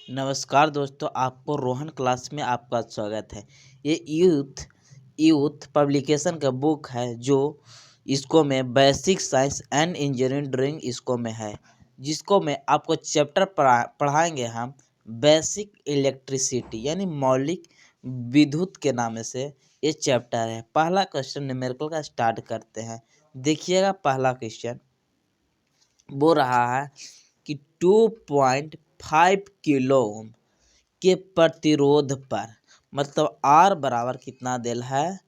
नमस्कार दोस्तों, आपको रोहन क्लास में आपका स्वागत है। ये यूथ पब्लिकेशन का बुक है जो इसको में basic science and engineering drawing इसको में है, जिसको में आपको चैप्टर पढ़ाएंगे हम बेसिक इलेक्ट्रिसिटी यानी मौलिक विद्युत के नाम से ये चैप्टर है। पहला क्वेश्चन न्यूमेरिकल का स्टार्ट करते हैं। देखिएगा, पहला क्वेश्चन बोल रहा है कि 2.5 किलो ओम के प्रतिरोध पर, मतलब आर बराबर कितना देल है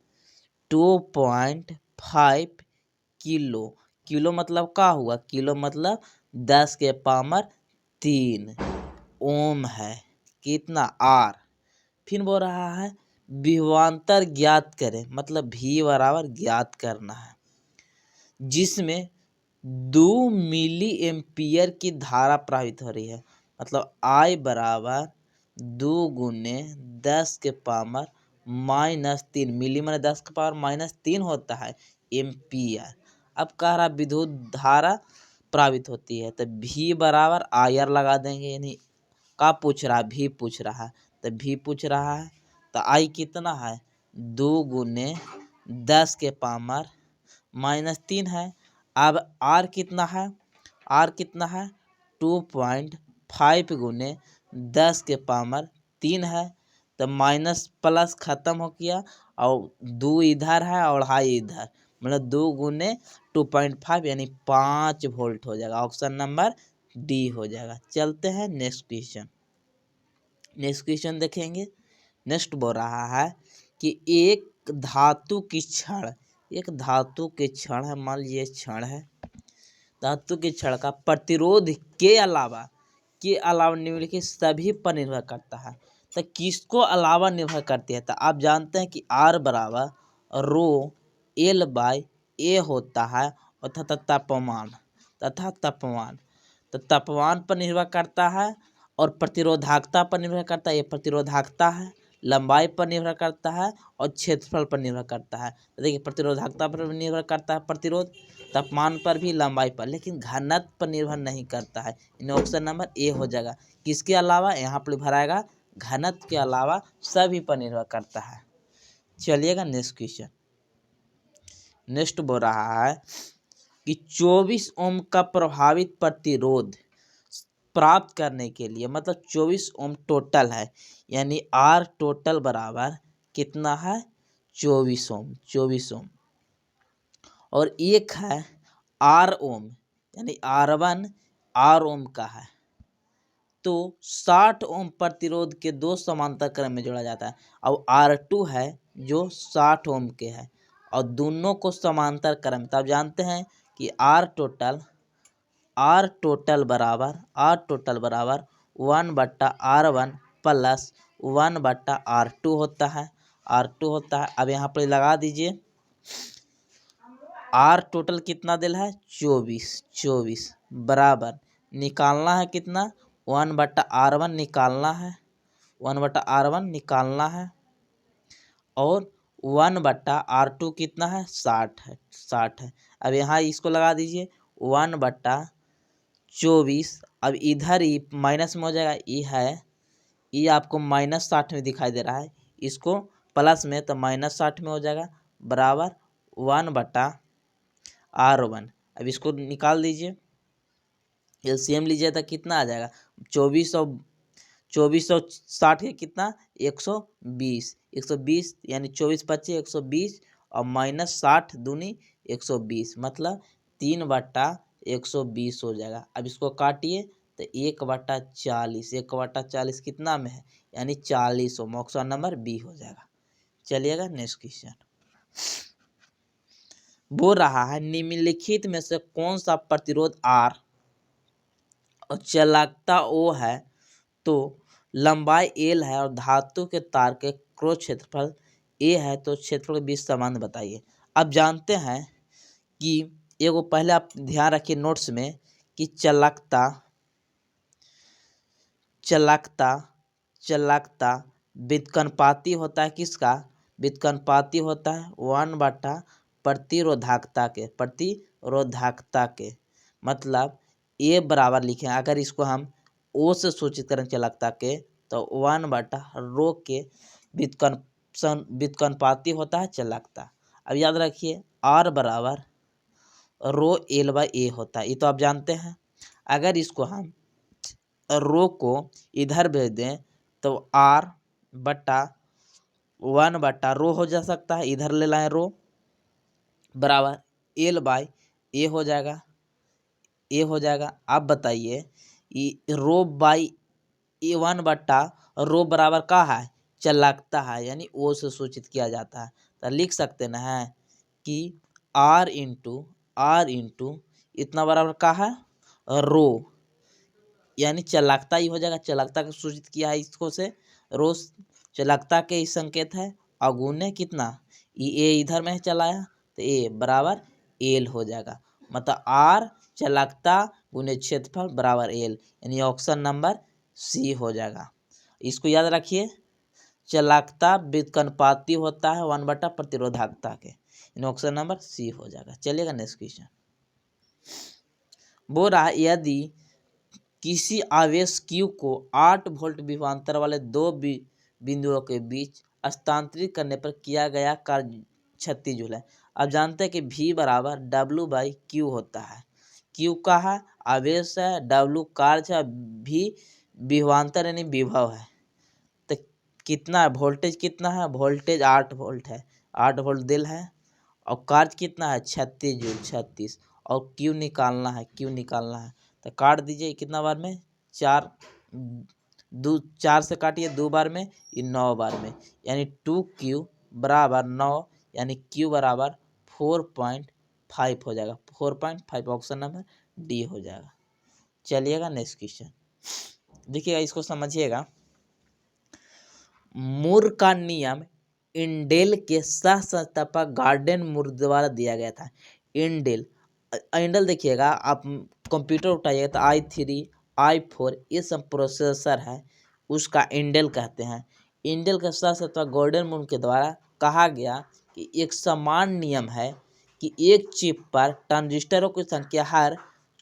2.5 किलो। किलो मतलब का हुआ, किलो मतलब 10 के पावर 3 ओम है। कितना आर। फिर बोल रहा है विभवांतर ज्ञात करें, मतलब भी बराबर ज्ञात करना है, जिसमें 2 मिली एम्पियर की धारा प्रवाहित हो रही है। मतलब आई बराबर 2 गुने 10 के पावर -3 मिली मैंने 10 के पावर -3 होता है एम्पियर। अब कह रहा विद्युत धारा प्रवाहित होती है, तो भी बराबर आयर लगा देंगे, यानी का पूछ रहा है, भी पूछ रहा है तो भी पूछ रहा है, तो आई कितना है 2 गुने 10 के पावर -3 है। अब आर कितना है, आर कितना है 2.5 गुने 10 के पावर 3 है। तो माइनस प्लस खत्म हो गया और 2 इधर है और हाई इधर, मतलब 2 गुने 2.5 यानी 5 वोल्ट हो जाएगा। ऑप्शन नंबर डी हो जाएगा। चलते हैं नेक्स्ट क्वेश्चन। नेक्स्ट क्वेश्चन देखेंगे। नेक्स्ट बोल रहा है कि एक धातु की छड़, एक धातु के क्षण है, मान लीजिए क्षण है, धातु के क्षण का प्रतिरोध के अलावा निम्नलिखित सभी पर निर्भर करता है। तो किसको अलावा निर्भर करती है, तो आप जानते हैं कि आर बराबर रो एल बाई ए होता है, तथा तापमान तो तापमान पर निर्भर करता है और प्रतिरोधकता पर निर्भर करता है। ये प्रतिरोधकता है, लंबाई पर निर्भर करता है और क्षेत्रफल पर निर्भर करता है। तो देखिए, प्रतिरोधकता पर भी निर्भर करता है प्रतिरोध, तापमान पर भी, लंबाई पर, लेकिन घनत्व पर निर्भर नहीं करता है। इन ऑप्शन नंबर ए हो जाएगा। किसके अलावा, यहाँ पर भराएगा घनत्व के अलावा सभी पर निर्भर करता है। चलिएगा नेक्स्ट क्वेश्चन। नेक्स्ट बोल रहा है कि 24 ओम का प्रभावित प्रतिरोध प्राप्त करने के लिए, मतलब 24 ओम टोटल है, यानी आर टोटल बराबर कितना है 24 ओम और एक है आर ओम, यानी R1 आर ओम का है, तो 60 ओम प्रतिरोध के दो समांतर क्रम में जोड़ा जाता है। और R2 है जो 60 ओम के है और दोनों को समांतर क्रम। तब जानते हैं कि आर टोटल बराबर 1/R1 प्लस 1/R2 होता है। अब यहाँ पर लगा दीजिए, आर टोटल कितना दिल है 24 बराबर निकालना है कितना 1/R1 निकालना है और 1/R2 कितना है 60 है। अब यहाँ इसको लगा दीजिए 1/24। अब इधर ही माइनस में हो जाएगा, ये आपको -60 में दिखाई दे रहा है, इसको प्लस में तो -60 में हो जाएगा, बराबर 1/R1। अब इसको निकाल दीजिए, एलसीएम लीजिए तो कितना आ जाएगा 24 और 60 के कितना 120 यानी 24 25 120 और -60 दूनी 120, मतलब 3/120 हो जाएगा। अब इसको काटिए तो 1/40 कितना में है, यानी 40 ओम। ऑप्शन नंबर बी हो जाएगा। चलिएगा नेक्स्ट क्वेश्चन। बोल रहा है निम्नलिखित में से कौन सा प्रतिरोध आर और चालकता ओ है, तो लंबाई एल है और धातु के तार के क्रॉस क्षेत्रफल ए है, तो क्षेत्रफल के बीच संबंध बताइए। अब जानते हैं कि एगो पहले आप ध्यान रखिए नोट्स में कि चालकता व्युत्क्रमानुपाती होता है। किसका व्युत्क्रमानुपाती होता है 1/प्रतिरोधकता के। मतलब ए बराबर लिखें, अगर इसको हम ओ से सूचित करें चालकता के तो 1/रो के व्युत्क्रमानुपाती होता है चालकता। अब याद रखिए R बराबर रो L/A होता है, ये तो आप जानते हैं। अगर इसको हम रो को इधर भेज दें तो R/1/रो हो जा सकता है, इधर ले लाएं रो बराबर L/A हो जाएगा, ए हो जाएगा। अब बताइए रो बाई 1/रो बराबर का है चालकता है, यानी ओ से सूचित किया जाता है। तो लिख सकते ना है कि R इंटू इतना बराबर का है रो, यानी चालकता ही हो जाएगा। चालकता को सूचित किया है इसको से, रो चालकता के ही संकेत है, अगुने कितना ए इधर में चला आया तो ए बराबर एल हो जाएगा। मतलब आर चालकता गुने क्षेत्रफल बराबर एल, यानी ऑप्शन नंबर सी हो जाएगा। इसको याद रखिए, चालकता व्युत्क्रमानुपाती होता है 1/प्रतिरोधकता के, यानी ऑप्शन नंबर सी हो जाएगा। चलिएगा नेक्स्ट क्वेश्चन। बोल रहा है यदि किसी आवेश Q को 8 वोल्ट विभवांतर वाले दो बिंदुओं के बीच स्थानांतरित करने पर किया गया कार्य 36 जूल है। अब जानते हैं कि V बराबर W/Q होता है। Q का है आवेश है, W कार्य है, V विभवांतर यानी विभव है। तो कितना है वोल्टेज, कितना है वोल्टेज 8 वोल्ट है, 8 वोल्ट दिल है, और कार्य कितना है 36 जूल 36, और Q निकालना है, Q निकालना है। तो काट दीजिए कितना बार में 4 से काटिए 2 बार में, ये 9 बार में, यानी 2Q बराबर 9, यानी Q बराबर 4.5 हो जाएगा। 4.5 ऑप्शन नंबर डी हो जाएगा। चलिएगा नेक्स्ट क्वेश्चन देखिएगा, इसको समझिएगा। मूर का नियम इंडेल के सह संस्थापक गॉर्डन मूर द्वारा दिया गया था। इंडेल देखिएगा, आप कंप्यूटर उठाइएगा तो i3 i4 ये सब प्रोसेसर है, उसका इंडेल कहते हैं। इंडेल के सह संस्थापक गॉर्डन मूर के द्वारा कहा गया कि एक समान नियम है कि एक चिप पर ट्रांजिस्टरों की संख्या हर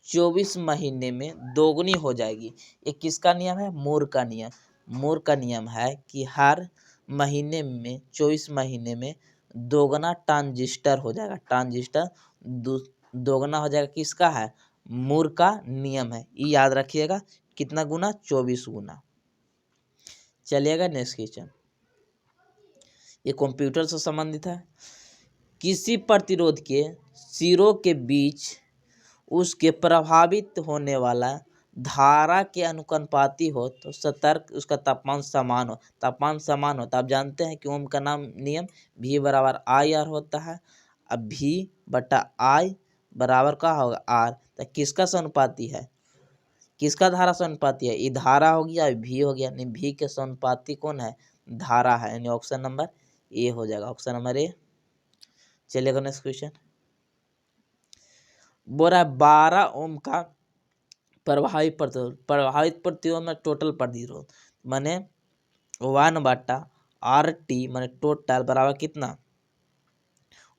24 महीने में दोगुनी हो जाएगी। ये किसका नियम है? मूर का नियम। मूर का नियम है कि हर महीने में 24 महीने में दोगुना ट्रांजिस्टर हो जाएगा। ट्रांजिस्टर दोगुना हो जाएगा, किसका है? मूर का नियम है। ये याद रखिएगा, कितना गुना? 24 गुना। चलिएगा नेक्स्ट क्वेश्चन, ये कंप्यूटर से संबंधित है। किसी प्रतिरोध के सिरों के बीच उसके प्रभावित होने वाला धारा के अनुकंपाती हो तो सतर्क उसका तापमान समान हो। तापमान समान हो तो आप जानते हैं कि ओम का नाम नियम V बराबर IR होता है। अब V बटा I बराबर का होगा R, तो किसका समानुपाती है? किसका धारा समानुपाती है? ये धारा हो गया, V हो गया, यानी V के समानुपाती कौन है? धारा है, यानी ऑप्शन नंबर ए हो जाएगा। Option number A. चलिएगा नेक्स्ट क्वेश्चन। बोल रहा है 12 ओम का प्रभावित प्रतिरोध में टोटल प्रतिरोध माने 1/RT माने टोटल बराबर कितना?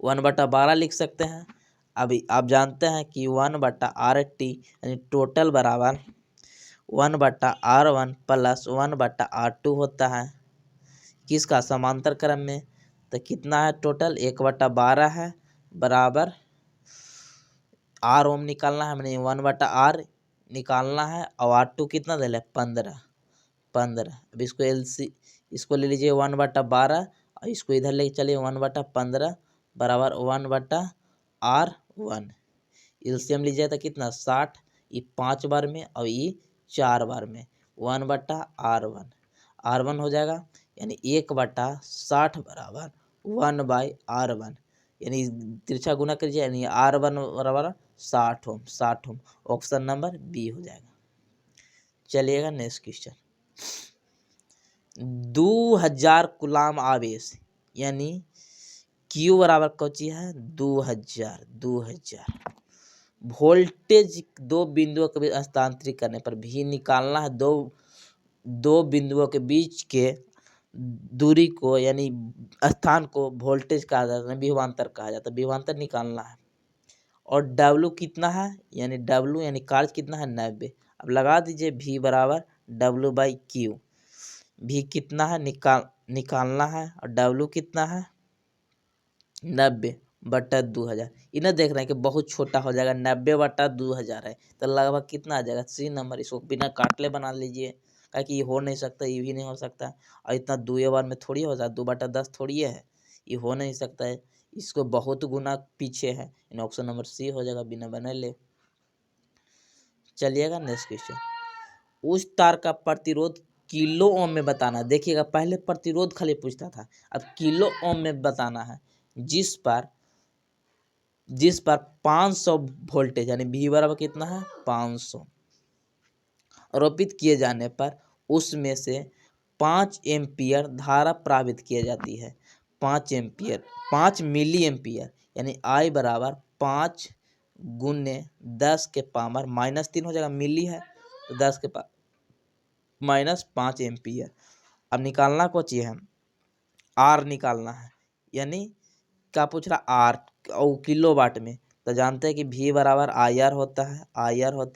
1/12 लिख सकते हैं। अभी आप जानते हैं कि 1/RT यानी टोटल बराबर 1/R1 प्लस 1/R2 होता है। किसका? समांतर क्रम में। तो कितना है टोटल? 1/12 है बराबर R ओम निकालना है, मैंने 1/R निकालना है, और R2 कितना दे रहा है? 15। अब इसको ले लीजिए 1/12 और इसको इधर ले चलिए 1/15 बराबर 1/R1। एलसीएम लीजिए तो कितना? 60, ये 5 बार में और ये 4 बार में, 1/R1 R1 हो जाएगा, यानी 1/60 बराबर 1/R1, यानी तिरछा गुना कीजिए, यानी R1 बराबर 60 ओम। 60 ओम ऑप्शन नंबर बी हो जाएगा। चलिएगा नेक्स्ट क्वेश्चन। 2000 कूलाम आवेश यानी Q बराबर कौची है? 2000 वोल्टेज दो बिंदुओं के बीच हस्तांतरित करने पर भी निकालना है। दो बिंदुओं के बीच के दूरी को यानी स्थान को वोल्टेज कहा जाता है, विभवांतर कहा जाता है। विभवांतर निकालना है। और W कितना है? यानी W यानी कार्य कितना है? 90। अब लगा दीजिए V बराबर W/Q। V कितना है निकालना है और W कितना है 90/2000। इन्हें देख रहे हैं कि बहुत छोटा हो जाएगा, 90/2000 है तो लगभग कितना आ जाएगा C नंबर। इसको बिना काटले बना लीजिए, क्या कि ये हो नहीं सकता, ये भी नहीं हो सकता और इतना 2 बार में थोड़ी हो जाता, 2/10 थोड़ी है, ये हो नहीं सकता है। इसको बहुत गुना पीछे है, इन ऑप्शन नंबर C हो जाएगा बिना बने ले। चलिएगा नेक्स्ट क्वेश्चन। उस तार का प्रतिरोध किलो ओम में बताना। देखिएगा पहले प्रतिरोध खाली पूछता था, अब किलो ओम में बताना है। जिस पर 500 वोल्टेज यानी V बराबर कितना है 500 आरोपित किए जाने पर उसमें से 5 एम्पियर धारा प्रवाहित की जाती है। 5 मिली एम्पियर यानी I बराबर 5 गुने 10 के पावर -3 हो जाएगा, मिली है तो 10 के पावर -5 एम्पियर। अब निकालना को चाहिए R निकालना है, यानी क्या पूछ रहा R और किलो वाट में, तो जानते हैं कि V बराबर IR होता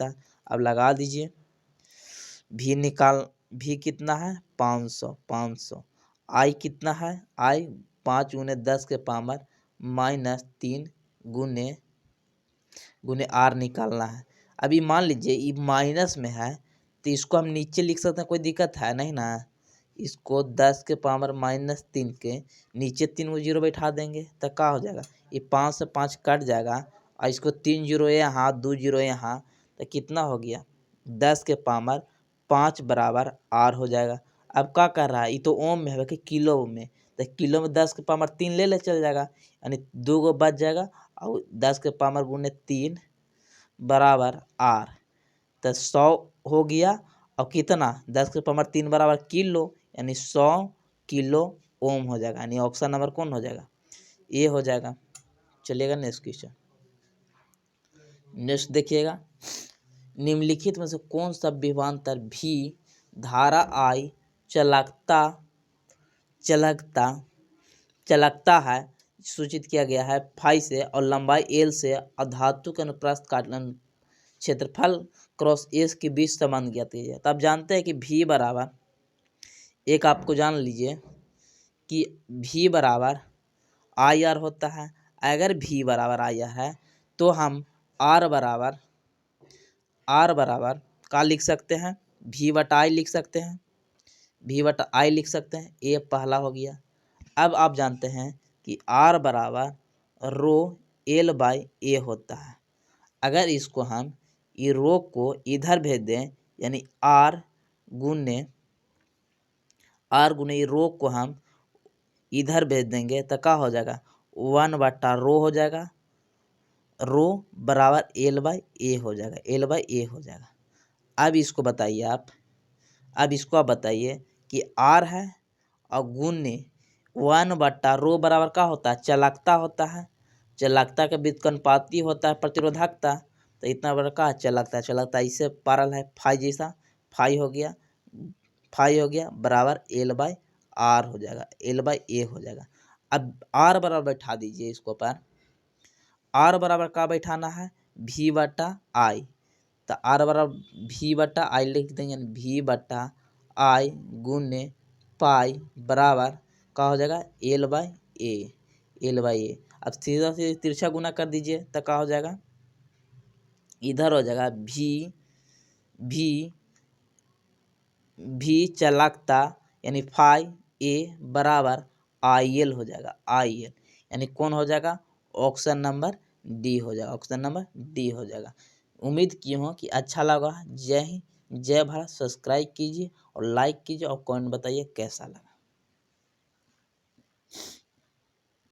है। अब लगा दीजिए V कितना है 500। I कितना है I 5 गुने 10 के पावर -3 गुने R निकालना है। अभी मान लीजिए ये माइनस में है तो इसको हम नीचे लिख सकते हैं, कोई दिक्कत है नहीं ना। इसको 10 के पावर -3 के नीचे 3 को 0 बैठा देंगे तो क्या हो जाएगा, ये 5 से 5 कट जाएगा और इसको 3 0 यहाँ 2 0 यहाँ तो कितना हो गया 10 के पावर 5 बराबर R हो जाएगा। अब क्या कर रहा है, ये तो ओम में है कि किलो में, तो किलो में 10 के पावर 3 ले चल जाएगा, यानी 2 को बच जाएगा और 10 के पावर गुने 3 बराबर R तो 100 हो गया। और कितना 10 के पावर 3 बराबर किलो, यानी 100 किलो ओम हो जाएगा, यानी ऑप्शन नंबर कौन हो जाएगा ए हो जाएगा। चलिएगा नेक्स्ट क्वेश्चन। नेक्स्ट देखिएगा, निम्नलिखित में से कौन सा विभवांतर भी धारा I चलकता है सूचित किया गया है फाई से और लंबाई L से और धातु के अनुप्रस्थ काटन क्षेत्रफल क्रॉस S के बीच संबंध ज्ञात कीजिए। तो आप जानते हैं कि V बराबर, एक आपको जान लीजिए कि V बराबर IR होता है। अगर V बराबर IR है तो हम R बराबर का लिख सकते हैं V/I लिख सकते हैं, V/I लिख सकते हैं, ये पहला हो गया। अब आप जानते हैं कि R बराबर रो L/A होता है। अगर इसको हम ये रो को इधर भेज दें, यानी R गुने ये रो को हम इधर भेज देंगे तो क्या हो जाएगा 1/रो हो जाएगा, रो बराबर L/A हो जाएगा, L/A हो जाएगा। अब इसको बताइए कि R है और गुने 1/रो बराबर क्या होता है चालकता होता है, चालकता के व्युत्क्रमानुपाती होता है प्रतिरोधकता, तो इतना बड़ा का चालकता इससे पैरेलल है फाई जैसा, फाई हो गया बराबर L/R हो जाएगा, L/A हो जाएगा। अब R बराबर बैठा दीजिए इसको पर, R बराबर का बैठाना है V/I, तो R बराबर V/I लिख देंगे, V/I गुने पाई बराबर का हो जाएगा L/A। अब सीधा से तिरछा गुना कर दीजिए तो क्या हो जाएगा, इधर हो जाएगा V चालकता यानी फाई A बराबर IL हो जाएगा, IL यानी कौन हो जाएगा ऑप्शन नंबर D हो जाएगा, ऑप्शन नंबर D हो जाएगा। उम्मीद की हूँ कि अच्छा लगा। जय हिंद, जय भारत। सब्सक्राइब कीजिए और लाइक कीजिए और कमेंट बताइए कैसा लगा।